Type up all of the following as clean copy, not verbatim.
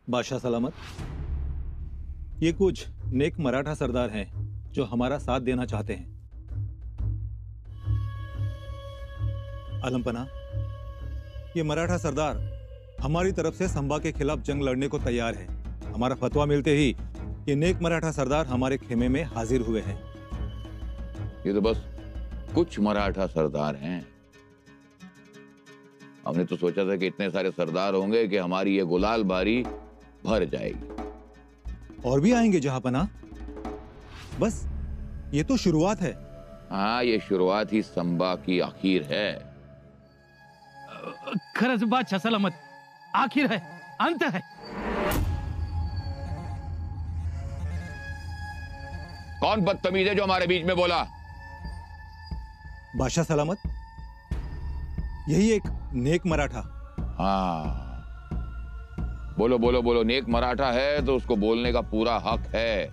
बादशाह सलामत, ये कुछ नेक मराठा सरदार हैं जो हमारा साथ देना चाहते हैं। आलमपना, ये मराठा सरदार हमारी तरफ से संभा के खिलाफ जंग लड़ने को तैयार है। हमारा फतवा मिलते ही ये नेक मराठा सरदार हमारे खेमे में हाजिर हुए हैं। ये तो बस कुछ मराठा सरदार हैं। हमने तो सोचा था कि इतने सारे सरदार होंगे कि हमारी ये गुलाल बारी भर जाएगी। और भी आएंगे जहांपना, बस ये तो शुरुआत है। हाँ, ये शुरुआत ही संभा की आखिर है। खरंच बादशाह सलामत, आखिर है, अंत है। कौन बदतमीज है जो हमारे बीच में बोला? बादशाह सलामत, यही एक नेक मराठा। हाँ, बोलो बोलो बोलो। नेक मराठा है तो उसको बोलने का पूरा हक है।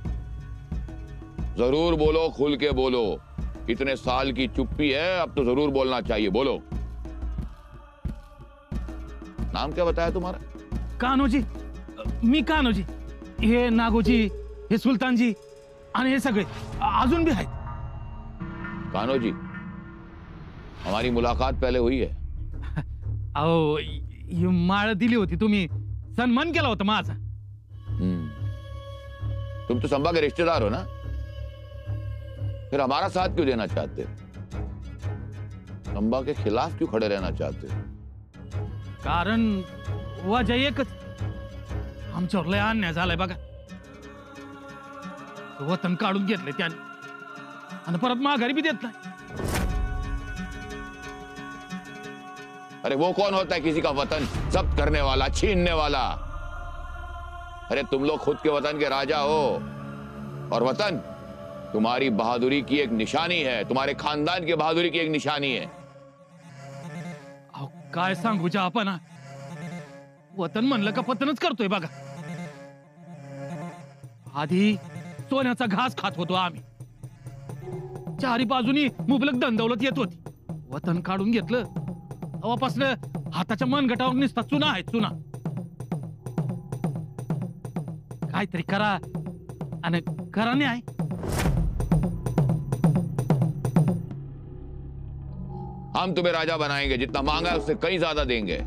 जरूर बोलो, खुल के बोलो। इतने साल की चुप्पी है, अब तो जरूर बोलना चाहिए। बोलो। नाम क्या बताया तुम्हारा? कान्होजी, मी कान्होजी, हे नागोजी, हे सुलतानजी आणि हे सगळे अजून भी आहेत। कान्होजी, हमारी मुलाकात पहले हुई है। अहो, ही माळ दिली होती तुम्ही, सन्मान केला होता माझा। तुम तो संभा के रिश्तेदार हो ना, फिर हमारा साथ क्यों देना चाहते हो? संभा के खिलाफ क्यों खड़े रहना चाहते हो? कारण वजह एकच, आमच्यावर लय अन्याय झालाय बघा। वतन काढून घेतले त्याने आणि परत माघारी भी देत नाही। अरे वो कौन होता है किसी का वतन जब्त करने वाला, छीनने वाला? अरे तुम लोग खुद के वतन के राजा हो, और वतन तुम्हारी बहादुरी की एक निशानी है, तुम्हारे खानदान की बहादुरी की एक निशानी है। अहो, काय सांगू आपण, वतन म्हणलं का पतनच करतोय बघा। आधी सोन्याचा घास खात होतो आम्ही, चारी बाजूनी मुबलक दंडवलत येत होती। वतन काढून घेतलं तेव्हापासून हाताच्या मनगटावर निसता चुना आहे, चुना। काहीतरी करा आणि करा न्याय। हम तुम्हें राजा बनाएंगे, जितना मांगा है उससे कहीं ज्यादा देंगे।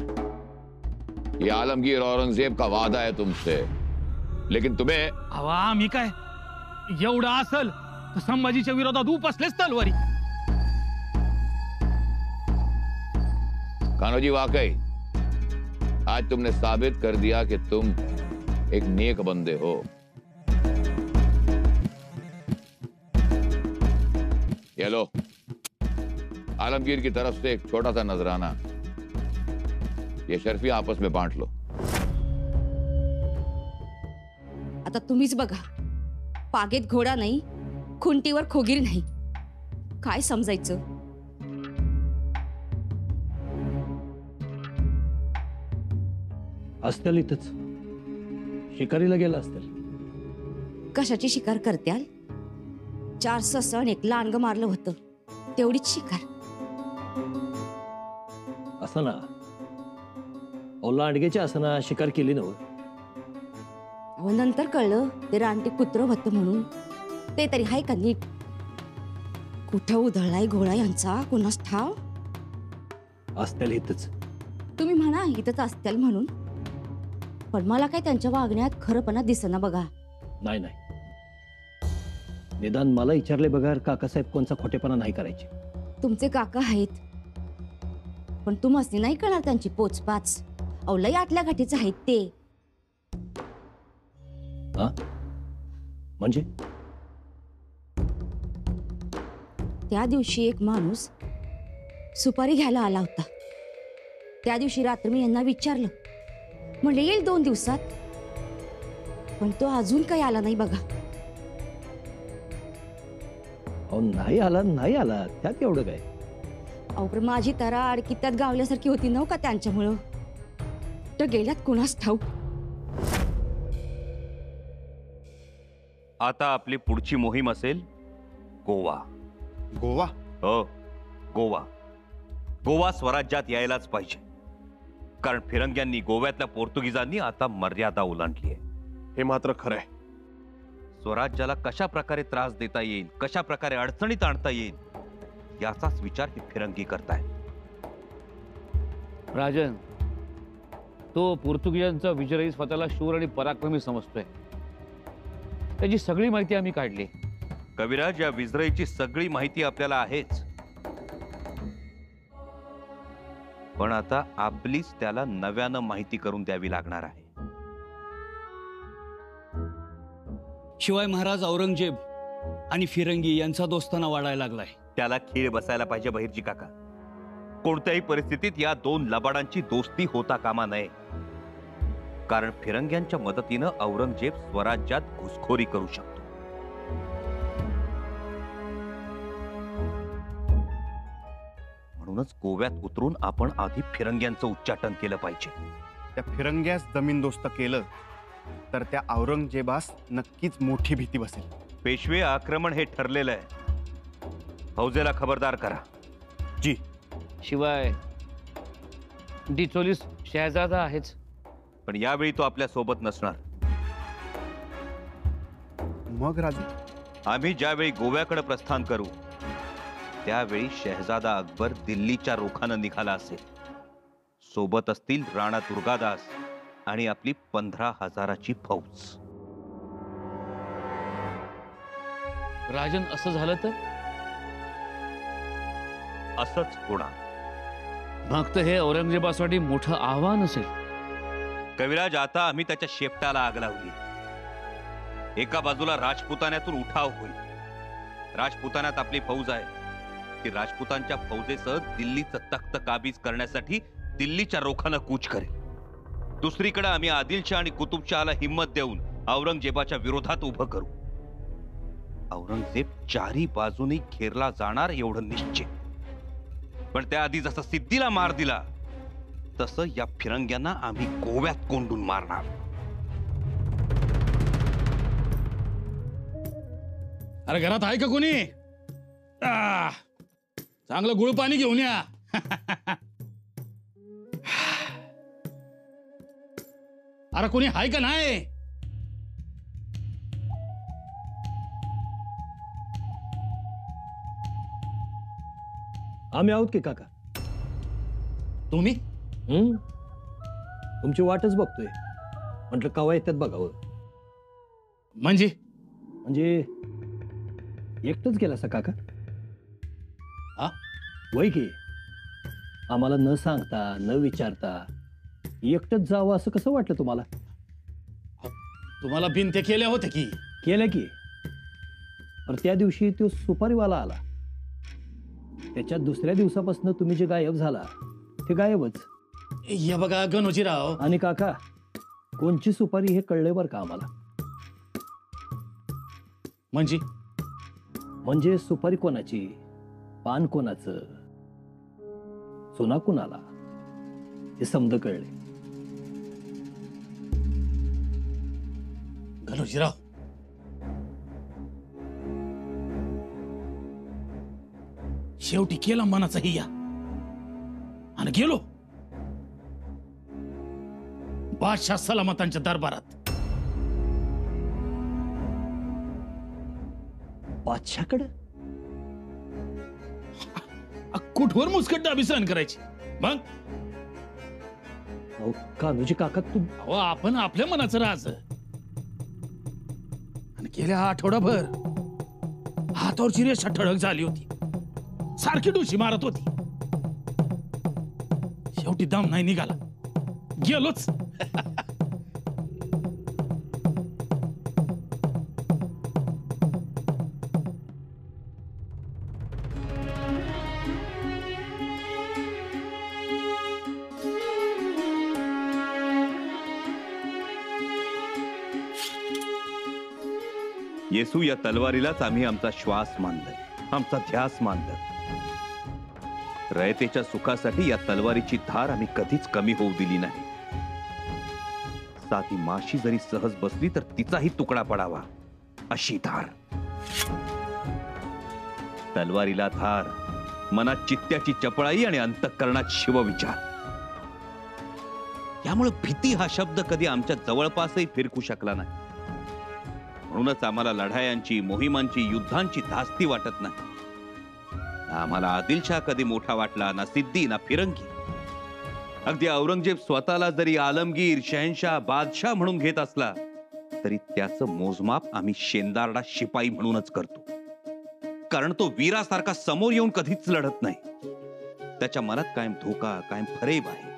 ये आलमगीर औरंगजेब का वादा है तुमसे, लेकिन तुम्हें आम्ही काय एवढं असल तर संभाजीच्या विरोधात उपसलेच तलवारी। कान्होजी, वाकई आज तुमने साबित कर दिया कि तुम एक नेक बंदे हो। ये लो, आलमगीर की तरफ से एक छोटा सा नजराना, ये शर्फिया आपस में बांट लो। आता तुम्हीच बघा, पागेत घोडा नाही, खुंटीवर खोगीर नाही, काय समजायचं? असतील इथंच, शिकारीला गेला असतील। कशाची शिकार करत्याल? 4 ससण 1 लांडग मारलं होतं, तेवढीच शिकार। असं ना, लांडग्याची असं ना शिकार केली नव। अहो, नंतर कळलं ते रानटी कुत्र होतं म्हणून। ते तरी हाय का नीट? कुठं उधळलाय घोडा यांचा कोणास ठाव? असतील इथंच। तुम्ही म्हणा इथंच असतील म्हणून, पण मला काय त्यांच्या वागण्यात खरंपणा दिसेना बघा। नाही नाही, निदान मला विचारले बघा काकासाहेब कोणचा खोटेपणा नाही करायचे। तुमचे काका आहेत, पण तुम्हाला नाही कळणार त्यांची पोचपाच। अहो, लय आतल्या गाठीचे आहेत ते। हा म्हणजे? त्या दिवशी एक माणूस सुपारी घ्यायला आला होता। त्या दिवशी रात्री मी यांना विचारलं, म्हणले येईल 2 दिवसात, पण तो अजून काही आला नाही बघा। अहो, नाही आला नाही आला, त्यात एवढं काय? अहो, पण माझी तरा अडकीत्यात गावल्यासारखी होती नव्ह का त्यांच्यामुळं? तर गेल्यात कुणास ठाऊक। आता आपली पुढची मोहीम असेल गोवा। गोवा? हो, गोवा। गोवा स्वराज्यात यायलाच पाहिजे। कारण फिरंग्यांनी गोव्यातल्या पोर्तुगीजांनी आता मर्यादा ओलांडली आहे. हे मात्र खरंय. स्वराज्याला कशा प्रकारे त्रास देता येईल, कशा प्रकारे अडचणीत आणता येईल, याचाच विचार हे फिरंगी करतायत. राजन, तो पोर्तुगीजांचा विजयी स्वतःला शूर आणि पराक्रमी समजतोय. त्याची सगळी माहिती आम्ही काढली. कविराज, या विजरईची सगळी माहिती आपल्याला आहेच, पण आता आपलीच त्याला नव्यानं माहिती करून द्यावी लागणार आहे. शिवाय महाराज औरंगजेब आणि फिरंगी यांचा दोस्ताना वाढायला लागलाय. त्याला खीळ बसायला पाहिजे बहिर्जी काका. कोणत्याही परिस्थितीत या दोन लबाडांची दोस्ती होता कामा नये, कारण फिरंग्यांच्या मदतीनं औरंगजेब स्वराज्यात घुसखोरी करू शकतो. म्हणूनच गोव्यात उतरून आपण आधी फिरंग्यांचं उच्चाटन केलं पाहिजे. त्या फिरंग्यास जमीनदोस्त केलं तर त्या औरंगजेबास नक्कीच मोठी भीती बसेल. पेशवे आक्रमण हे ठरलेलं आहे. फौजेला खबरदार करा. जी. शिवाय डिचोलीस शहजादा आहेच, पण यावेळी तो आपल्या सोबत नसणार. मग राजू, आम्ही ज्यावेळी गोव्याकडे प्रस्थान करू त्यावेळी शहजादा अकबर दिल्लीच्या रोखानं निघाला असेल. सोबत असतील राणा दुर्गादास आणि आपली 15,000ची फौज. राजन, असं झालं तर असंच होणार. मग तर हे औरंगजेबासाठी मोठं आव्हान असेल. कविराज, आता आम्ही त्याच्या शेपटाला आग लावली. एका बाजूला राजपुतान्यातून उठाव होईल. राजपुतान्यात आपली फौज आहे. ती राजपुतांच्या फौजेसह दिल्लीचं तख्त काबीज करण्यासाठी दिल्लीच्या रोखानं कूच करेल. दुसरीकडे आम्ही आदिलशाह आणि कुतुबशहाला हिम्मत देऊन औरंगजेबाच्या विरोधात उभं करू. औरंगजेब चारी बाजूनी घेरला जाणार एवढं निश्चित. पण त्याआधी जसं सिद्धीला मार दिला तसं या फिरंग्यांना आम्ही गोव्यात कोंडून मारणार. अरे घरात आहे का कोणी? चांगलं गुळ पाणी घेऊन या. अरे कोणी आहे का नाही? आम्ही आहोत की काका. तुम्ही? तुमची वाटच बघतोय. म्हटलं कवा येतात बघावं. म्हणजे एकटंच गेला सा काका? हा? वय की आम्हाला न सांगता न विचारता एकटंच जावं असं कसं वाटलं तुम्हाला? तुम्हाला बिनते केल्या होत्या की? केलं की. पण त्या दिवशी तो सुपारीवाला आला. त्याच्या दुसऱ्या दिवसापासून तुम्ही जे गायब झाला ते गायबच. हे बघा गणोजीराव. आणि काका, कोणची सुपारी हे कळले बरं का आम्हाला. म्हणजे सुपारी कोणाची, पान कोणाचं, सोना कोणाला, हे समज कळले. गणोजीराव, शेवटी केला मनाचा हिया आणि गेलो बादशाह सलामतांच्या दरबारात. बादशाकडे? कुठवर मुस्कट दाबी सहन करायची. मग कान्होजी काका, अहो आपण आपल्या मनाचं राज. आणि गेल्या आठवडाभर हातावरची रेषा ठळक झाली होती. सारखी डुशी मारत होती. शेवटी दम नाही निघाला, गेलोच. येसू या तलवारीलाच आम्ही आमचा श्वास मानलं, आमचा ध्यास मानलं. रयतेच्या सुखासाठी या तलवारीची धार आम्ही कधीच कमी होऊ दिली नाही. साधी माशी जरी सहज बसली तर तिचाही तुकडा पडावा अशी धार. तलवारीला धार, मनात चित्त्याची चपळाई आणि अंतःकरणात शिवविचार. त्यामुळे भीती हा शब्द कधी आमच्या जवळपासही फिरकू शकला नाही. म्हणूनच आम्हाला लढायांची, मोहिमांची, युद्धांची धास्ती वाटत नाही. आम्हाला आदिलशाह कधी मोठा वाटला ना, सिद्धी ना फिरंगी. अगदी औरंगजेब स्वतःला जरी आलमगीर, शहनशाह, बादशाह म्हणून घेत असला तरी त्याचं मोजमाप आम्ही शेंदारडा शिपाई म्हणूनच करतो. कारण तो वीरासारखा समोर येऊन कधीच लढत नाही. त्याच्या मनात कायम धोका, कायम फरेब आहे.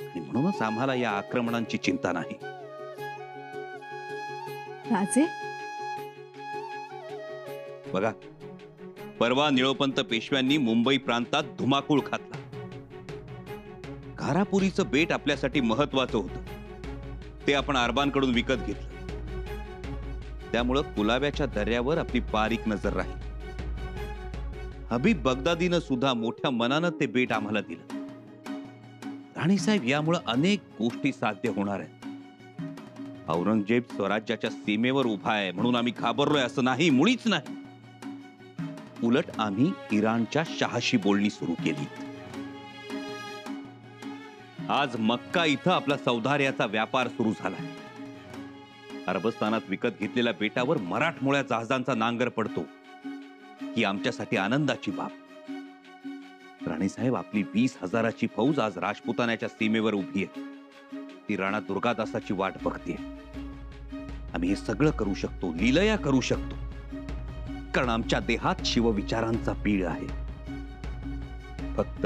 आणि म्हणूनच आम्हाला या आक्रमणांची चिंता नाही. राजे, बघा, परवा निळोपंत पेशव्यांनी मुंबई प्रांतात धुमाकूळ घातला. घारापुरीचं बेट आपल्यासाठी महत्वाचं होतं. ते आपण अरबांकडून विकत घेतलं. त्यामुळं कुलाब्याच्या दर्यावर आपली बारीक नजर राहील. हबीब बगदादीनं सुद्धा मोठ्या मनानं ते बेट आम्हाला दिलं. राणीसाहेब, यामुळं अनेक गोष्टी साध्य होणार आहेत. औरंगजेब स्वराज्याच्या सीमेवर उभा आहे म्हणून आम्ही घाबरलोय असं नाही, मुळीच नाही. उलट आम्ही इराणच्या शहाशी बोलणी सुरू केली. आज मक्का इथं आपला सौदार्याचा व्यापार सुरू झालाय. अरबस्थानात विकत घेतलेल्या बेटावर मराठमोळ्या जहाजांचा नांगर पडतो. ही आमच्यासाठी आनंदाची बाब. राणीसाहेब, आपली 20,000ची फौज आज राजपुतान्याच्या सीमेवर उभी आहे. ती राणा दुर्गादासाची वाट बघते. आम्ही हे सगळं करू शकतो, लीलया करू शकतो, कारण आमच्या देहात शिवविचारांचा पीळ आहे. फक्त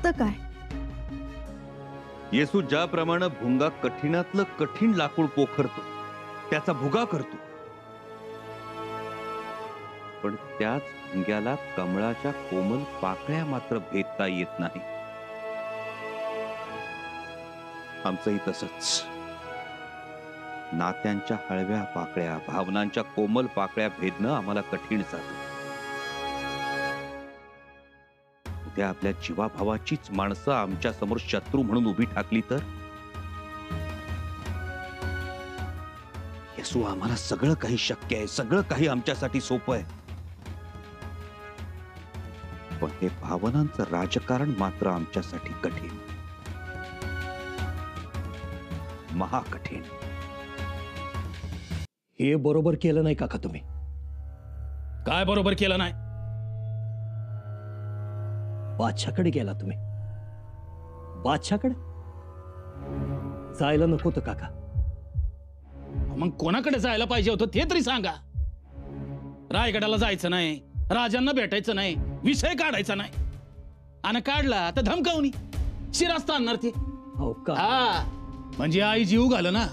काय? येसू ज्याप्रमाणे भुंगा कठीणातलं कठीण लाकूड पोखरतो, त्याचा भुगा करतो, पण त्याच भुंग्याला कमळाच्या कोमल पाकळ्या मात्र भेदता येत नाही. आमचंही तसंच. नात्यांच्या हळव्या पाकळ्या, भावनांच्या कोमल पाकळ्या भेदणं आम्हाला कठीण जातं. उद्या आपल्या जीवाभावाचीच माणसं आमच्या समोर शत्रू म्हणून उभी ठाकली तर? येसू, आम्हाला सगळं काही शक्य आहे, सगळं काही आमच्यासाठी सोपं आहे. पण हे भावनांचं राजकारण मात्र आमच्यासाठी कठीण, महाकठीण. हे बरोबर केलं नाही काका तुम्ही. काय बरोबर केलं नाही? बादशाकडे गेला तुम्ही. बादशाकडे जायला नको होतं काका. मग कोणाकडे जायला पाहिजे होतं ते तरी सांगा. रायगडाला जायचं नाही, राजांना भेटायचं नाही, विषय काढायचा नाही, आणि काढला तर धमकावणी शिरास्त आणणार ते. हो का? हा, म्हणजे आई जीव घाल ना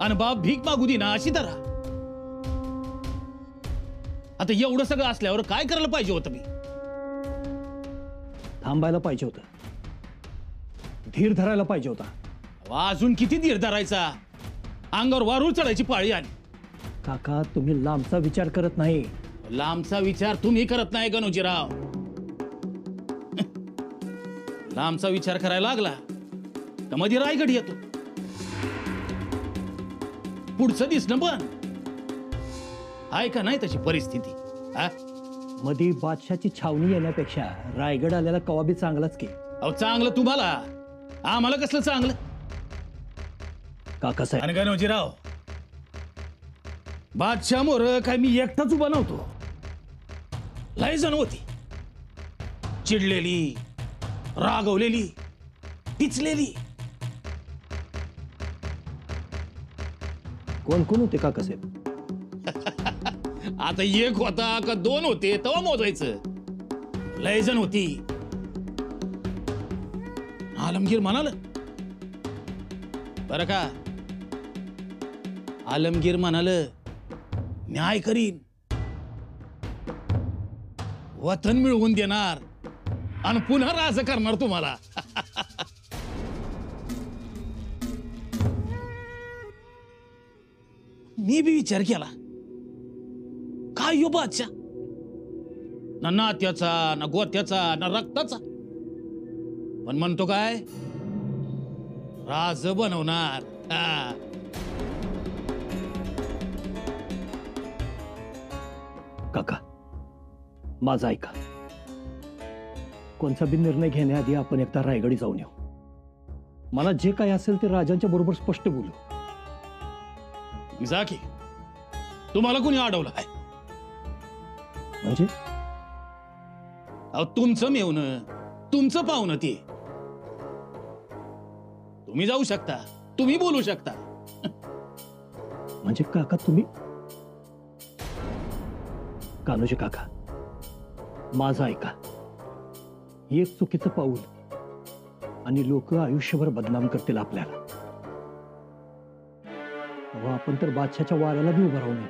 आणि बाप भीक मागू दे ना, अशी धरा. आता एवढं सगळं असल्यावर काय करायला पाहिजे होतं? मी थांबायला पाहिजे होतं, धीर धरायला पाहिजे होता. अजून किती धीर धरायचा? अंगावर वारूळ चढायची पाळी आली. काका, तुम्ही लांबचा विचार करत नाही. लांबचा विचार तुम्ही करत नाही गणोजीराव. लांबचा विचार करायला लागला तर मध्ये रायगड येतो. पुढचं दिसणं पण आहे का नाही तशी परिस्थिती? मधी बादशाची छावणी येण्यापेक्षा रायगड आलेला कवाबी चांगलाच की. अहो, चांगलं तुम्हाला, आम्हाला कसलं चांगलं? काका साहेब, आणि गणोजीराव, बादशाह मोर काय मी एकटाच उभा नव्हतो. लय जण होती, चिडलेली, रागवलेली, टिचलेली. कोण कोण होते काका साहेब? आता एक होता का दोन होते तेव्हा मोजायचं. लय जण होती. आलमगीर म्हणाल बरं का, आलमगीर म्हणाल न्याय करीन, वतन मिळवून देणार आणि पुन्हा राज करणार तुम्हाला. मी बी विचार केला, काय यो बादशाह, ना नात्याचा, ना गोत्याचा, ना रक्ताचा, पण म्हणतो काय राज बनवणार. काका, माझा ऐका. कोणता बी निर्णय घेण्याआधी आपण एकदा रायगडी जाऊन येऊ. मला जे काही असेल ते राजांच्या बरोबर स्पष्ट बोलू. जा की. तुम्हाला कोणी अडवलं आहे? म्हणजे अहो तुमचं मेवणं, तुमचं पाहुणं ते. तुम्ही जाऊ शकता, तुम्ही बोलू शकता. म्हणजे काका तुम्ही कान्होजी काका, माझं ऐका. एक चुकीचं पाऊल आणि लोक आयुष्यभर बदनाम करतील आपल्याला. अहो, आपण तर बादशाच्या वाऱ्याला बी उभं राहू नये.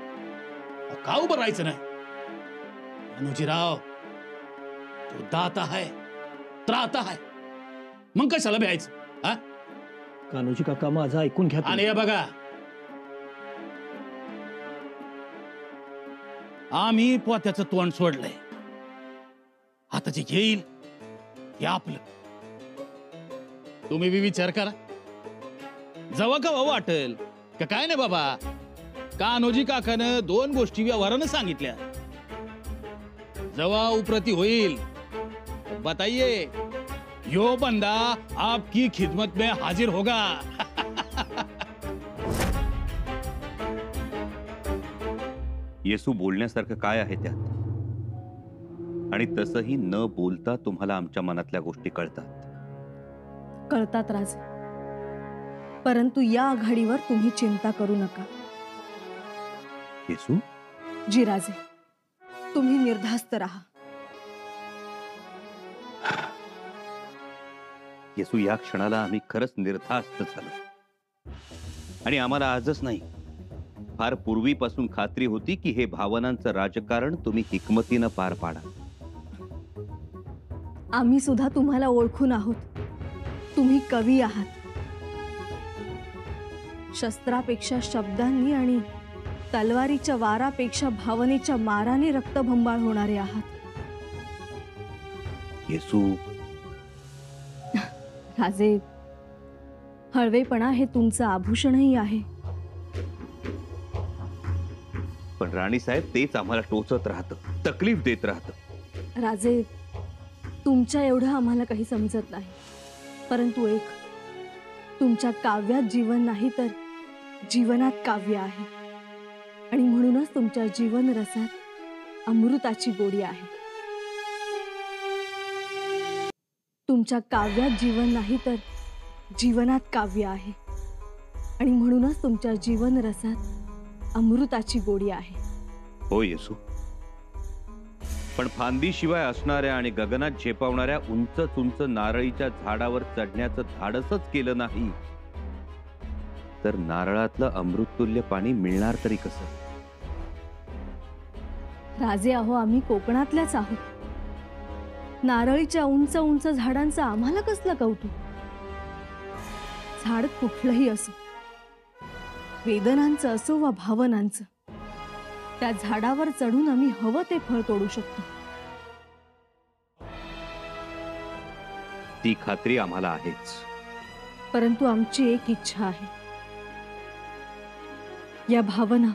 का उभं राहायचं नाही? अनुजीराव तो दाता आहे, त्राता आहे, मग कशाला भ्यायचं? हा? कान्होजी काका माझं ऐकून घ्या तुम्ही. आणि हे बघा, आम्ही पोत्याचं तोंड सोडलंय. आता जे घेईल ते आपलं. तुम्ही बी विचार करा. जवा कवा वाटेल का काय नाही बाबा. कान्होजी काकानं 2 गोष्टी व्यवहारानं सांगितल्या. जवा उप्रती होईल बताइए, यो बंदा आपकी खिदमत में हाजिर होगा. येसू बोलण्यासारखं काय आहे त्यात? आणि तसंही न बोलता तुम्हाला आमच्या मनातल्या गोष्टी कळतात. कळतात राजे, परंतु या आघाडीवर तुम्ही चिंता करू नका. येसू, जी राजे, तुम्ही निर्धास्त राहा. येसू, या क्षणाला आम्ही खरंच निर्धास्त झालो. आणि आम्हाला आजच नाही, फार पूर्वीपासून खात्री होती की हे भावनांचं राजकारण तुम्ही हिकमतीनं पार पाडा. आम्ही सुद्धा तुम्हाला ओळखून आहोत. तुम्ही कवी आहात. शस्त्रापेक्षा शब्दांनी आणि तलवारीच्या वारापेक्षा भावनेच्या माराने रक्तभंबाळ होणारे आहात. येसू, राजे, हळवेपणा हे तुमचं आभूषणही आहे. पण राणीसाहेब तेच आम्हाला टोचत राहतं, तकलीफ देत राहतं. राजे, तुमच्या एवढं आम्हाला काही समजत नाही. परंतु एक, तुमच्या काव्यात जीवन नाही तर जीवनात काव्य आहे. आणि म्हणूनच तुमच्या जीवन रसात अमृताची गोडी आहे. तुमच्या काव्यात जीवन नाही तर जीवनात काव्य आहे. आणि म्हणूनच तुमच्या जीवन रसात अमृताची गोडी आहे. हो येसू, पण फांदीशिवाय असणाऱ्या आणि गगनात झेपावणाऱ्या उंच उंच नारळीच्या झाडावर चढण्याचं धाडसच केलं नाही तर नारळातलं अमृततुल्य पाणी मिळणार तरी कसं? राजे, अहो आम्ही कोकणातल्याच आहोत. नारळीच्या उंच उंच झाडांचं आम्हाला कसलं कौतुक? झाड कुठलंही असो, वेदनांचं असो वा भावनांचं, त्या झाडावर चढून आम्ही हवं ते फळ तोडू शकतो. ती खात्री आम्हाला आहेच. परंतु आमची एक इच्छा आहे. या भावना,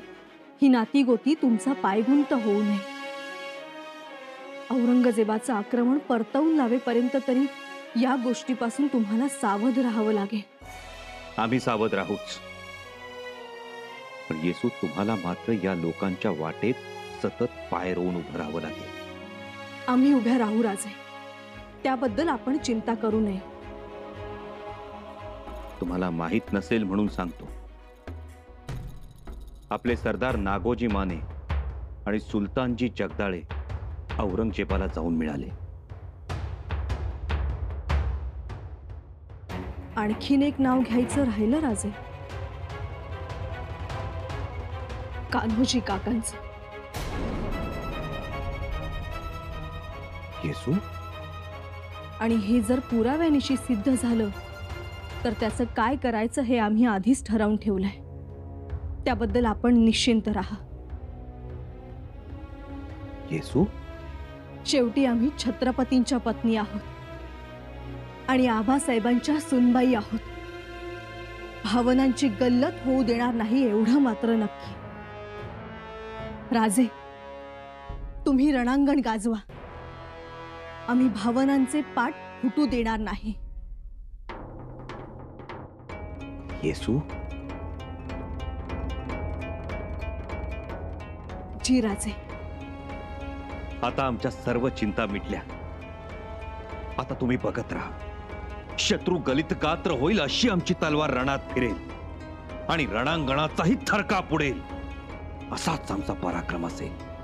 ही नातीगोती तुमचा पायगुंत होऊ नये. औरंगजेबाचं आक्रमण परतवून लावेपर्यंत तरी या गोष्टीपासून तुम्हाला सावध राहावं लागेल. आम्ही सावध राहूच, पण येसू तुम्हाला मात्र या लोकांच्या वाटेत सतत पाय रोवून उभं राहावं लागेल. आम्ही उभ्या राहू राजे, त्याबद्दल आपण चिंता करू नये. तुम्हाला माहित नसेल म्हणून सांगतो, आपले सरदार नागोजी माने आणि सुलतानजी जगदाळे औरंगजेबाला जाऊन मिळाले. आणखीन एक नाव घ्यायचं राहिलं राजे, कान्होजी काकांचं. येसू, आणि हे जर पुराव्यानिशी सिद्ध झालं तर त्याचं काय करायचं हे आम्ही आधीच ठरवून ठेवलंय. त्याबद्दल आपण निश्चिंत राहा. येसू, शेवटी आम्ही छत्रपतींच्या पत्नी आहोत आणि आबासाहेबांच्या सुनबाई आहोत. भावनांची गल्लत होऊ देणार नाही एवढं मात्र नक्की. राजे, तुम्ही रणांगण गाजवा. आम्ही भावनांचे पाठ फुटू देणार नाही. येसू, जी राजे. आता आमच्या सर्व चिंता मिटल्या. आता तुम्ही बघत राहा. शत्रू गलित गात्र होईल अशी आमची तलवार रणात फिरेल आणि रणांगणाचाही थरका पुढेल. असाच आमचा पराक्रम असेल.